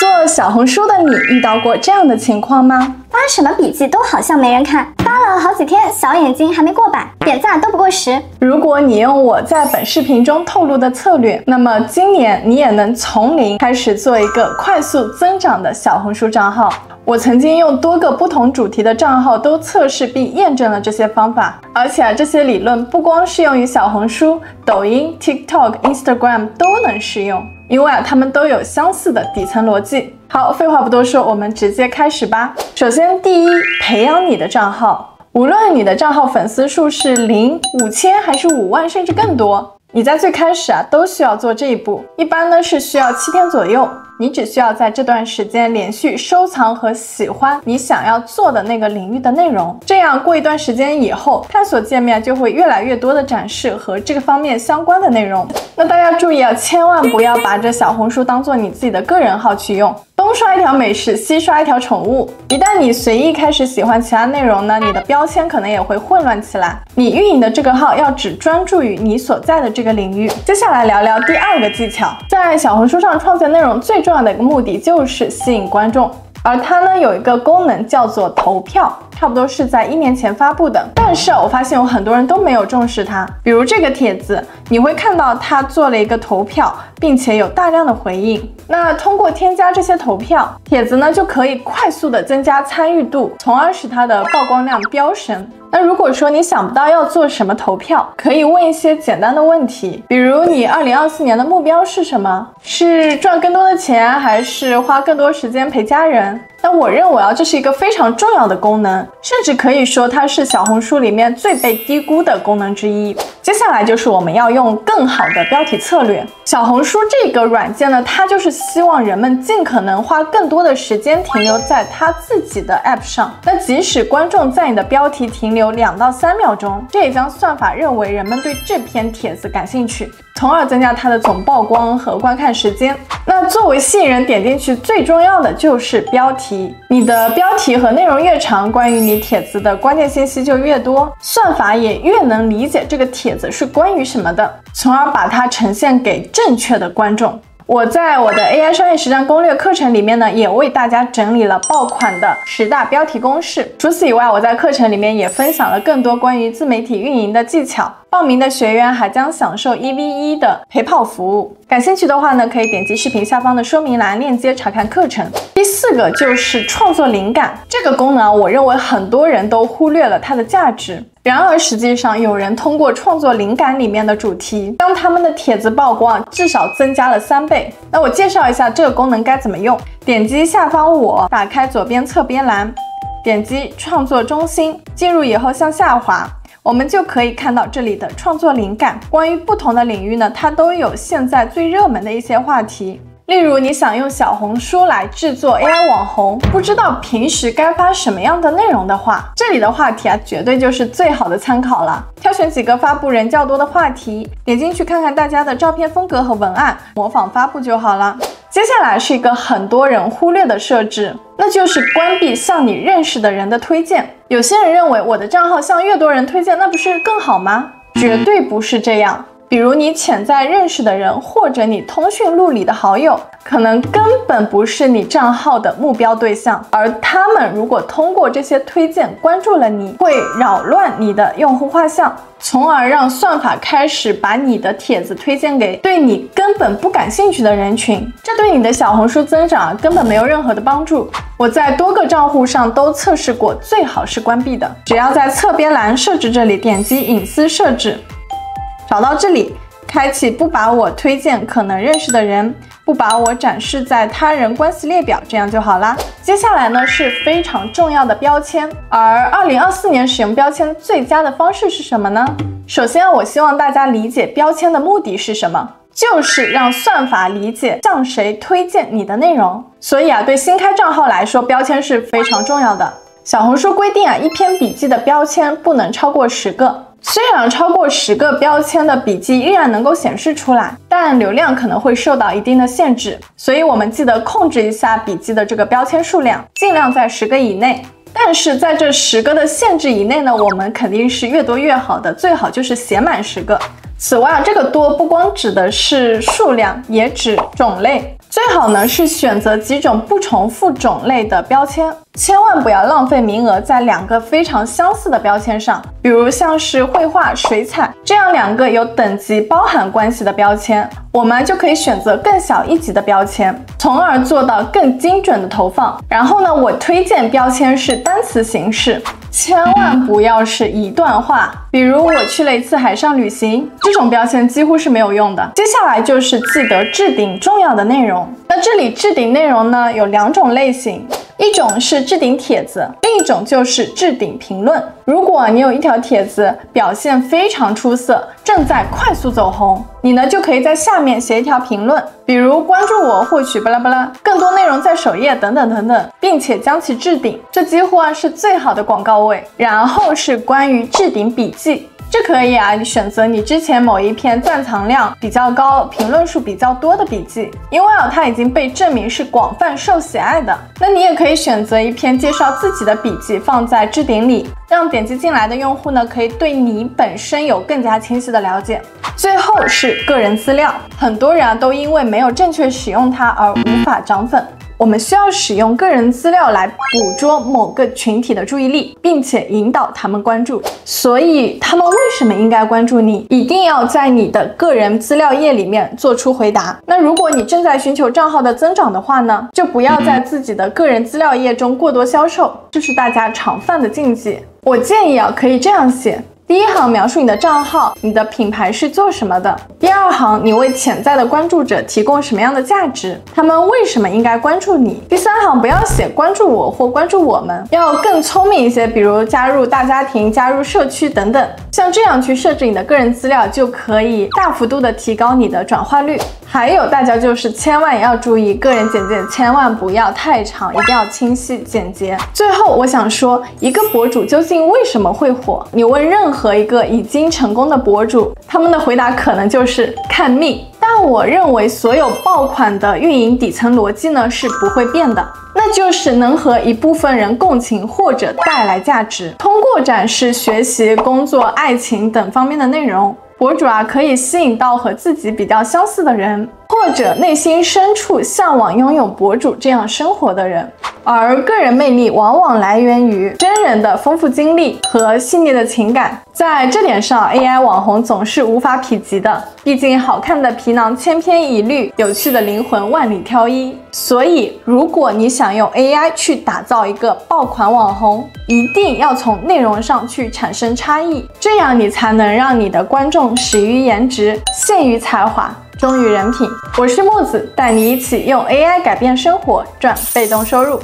做小红书的你遇到过这样的情况吗？发什么笔记都好像没人看，发了好几天，小眼睛还没过百，点赞都不过10。如果你用我在本视频中透露的策略，那么今年你也能从零开始做一个快速增长的小红书账号。我曾经用多个不同主题的账号都测试并验证了这些方法，而且这些理论不光适用于小红书、抖音、TikTok、Instagram 都能适用，因为它们都有相似的底层逻辑。好，废话不多说，我们直接开始吧。首先，第一，培养你的账号。无论你的账号粉丝数是0、5000还是5万，甚至更多，你在最开始都需要做这一步。一般呢是需要7天左右。你只需要在这段时间连续收藏和喜欢你想要做的那个领域的内容，这样过一段时间以后，探索界面就会越来越多的展示和这个方面相关的内容。那大家注意千万不要把这小红书当做你自己的个人号去用，东刷一条美食，西刷一条宠物。一旦你随意开始喜欢其他内容呢，你的标签可能也会混乱起来。你运营的这个号要只专注于你所在的这个领域。接下来聊聊第二个技巧，在小红书上创建内容最重要的一个目的就是吸引观众，而它呢有一个功能叫做投票，差不多是在1年前发布的，但是我发现有很多人都没有重视它。比如这个帖子，你会看到它做了一个投票，并且有大量的回应。那通过添加这些投票，帖子呢就可以快速的增加参与度，从而使它的曝光量飙升。那如果说你想不到要做什么投票，可以问一些简单的问题，比如你2024年的目标是什么？是赚更多的钱，还是花更多时间陪家人？那我认为这是一个非常重要的功能，甚至可以说它是小红书里面最被低估的功能之一。接下来就是我们要用更好的标题策略。小红书这个软件呢，它就是希望人们尽可能花更多的时间停留在它自己的 App 上。那即使观众在你的标题停留2到3秒钟，这也将算法认为人们对这篇帖子感兴趣，从而增加它的总曝光和观看时间。那作为吸引人点进去最重要的就是标题，你的标题和内容越长，关于你帖子的关键信息就越多，算法也越能理解这个帖子是关于什么的，从而把它呈现给正确的观众。我在我的 AI 商业实战攻略课程里面呢，也为大家整理了爆款的10大标题公式。除此以外，我在课程里面也分享了更多关于自媒体运营的技巧。报名的学员还将享受1v1的陪跑服务。感兴趣的话呢，可以点击视频下方的说明栏链接查看课程。第4个就是创作灵感，这个功能我认为很多人都忽略了它的价值。然而实际上有人通过创作灵感里面的主题，将他们的帖子曝光至少增加了3倍。那我介绍一下这个功能该怎么用。点击下方我，打开左边侧边栏，点击创作中心，进入以后向下滑，我们就可以看到这里的创作灵感。关于不同的领域呢，它都有现在最热门的一些话题。例如你想用小红书来制作 AI 网红，不知道平时该发什么样的内容的话，这里的话题绝对就是最好的参考了。挑选几个发布人较多的话题，点进去看看大家的照片风格和文案，模仿发布就好了。接下来是一个很多人忽略的设置，那就是关闭向你认识的人的推荐。有些人认为我的账号向越多人推荐，那不是更好吗？绝对不是这样。比如你潜在认识的人，或者你通讯录里的好友，可能根本不是你账号的目标对象，而他们如果通过这些推荐关注了你，会扰乱你的用户画像，从而让算法开始把你的帖子推荐给对你根本不感兴趣的人群，这对你的小红书增长根本没有任何的帮助。我在多个账户上都测试过，最好是关闭的。只要在侧边栏设置这里点击隐私设置，找到这里，开启不把我推荐可能认识的人，不把我展示在他人关系列表，这样就好啦。接下来呢是非常重要的标签，而2024年使用标签最佳的方式是什么呢？首先我希望大家理解标签的目的是什么，就是让算法理解向谁推荐你的内容。所以对新开账号来说，标签是非常重要的。小红书规定一篇笔记的标签不能超过10个。虽然超过10个标签的笔记依然能够显示出来，但流量可能会受到一定的限制，所以我们记得控制一下笔记的这个标签数量，尽量在10个以内。但是在这10个的限制以内呢，我们肯定是越多越好的，最好就是写满10个。此外这个多不光指的是数量，也指种类。最好呢是选择几种不重复种类的标签，千万不要浪费名额在2个非常相似的标签上，比如像是绘画、水彩这样2个有等级包含关系的标签，我们就可以选择更小一级的标签，从而做到更精准的投放。然后呢，我推荐标签是单词形式，千万不要是一段话，比如我去了一次海上旅行，这种标签几乎是没有用的。接下来就是记得置顶重要的内容，那这里置顶内容呢有2种类型，一种是置顶帖子，另一种就是置顶评论。如果你有一条帖子表现非常出色，正在快速走红，你呢就可以在下面写一条评论，比如关注我获取巴拉巴拉，更多内容在首页等等等等，并且将其置顶，这几乎是最好的广告位。然后是关于置顶笔记。这可以你选择你之前某一篇赞藏量比较高、评论数比较多的笔记，因为它已经被证明是广泛受喜爱的。那你也可以选择一篇介绍自己的笔记放在置顶里，让点击进来的用户呢可以对你本身有更加清晰的了解。最后是个人资料，很多人都因为没有正确使用它而无法涨粉。我们需要使用个人资料来捕捉某个群体的注意力，并且引导他们关注。所以他们为什么应该关注你，一定要在你的个人资料页里面做出回答。那如果你正在寻求账号的增长的话呢，就不要在自己的个人资料页中过多销售，这是大家常犯的禁忌。我建议可以这样写。第一行描述你的账号，你的品牌是做什么的。第2行，你为潜在的关注者提供什么样的价值，他们为什么应该关注你。第3行不要写关注我或关注我们，要更聪明一些，比如加入大家庭、加入社区等等。像这样去设置你的个人资料，就可以大幅度的提高你的转化率。还有大家就是千万也要注意，个人简介千万不要太长，一定要清晰简洁。最后我想说，一个博主究竟为什么会火？你问任何一个已经成功的博主，他们的回答可能就是看命。但我认为所有爆款的运营底层逻辑呢是不会变的，那就是能和一部分人共情或者带来价值。通过展示学习、工作、爱情等方面的内容，博主可以吸引到和自己比较相似的人，或者内心深处向往拥有博主这样生活的人。而个人魅力往往来源于真人的丰富经历和细腻的情感，在这点上 AI 网红总是无法匹及的，毕竟好看的皮囊千篇一律，有趣的灵魂万里挑一。所以如果你想用 AI 去打造一个爆款网红，一定要从内容上去产生差异，这样你才能让你的观众始于颜值，陷于才华，忠于人品。我是木子，带你一起用 AI 改变生活，赚被动收入。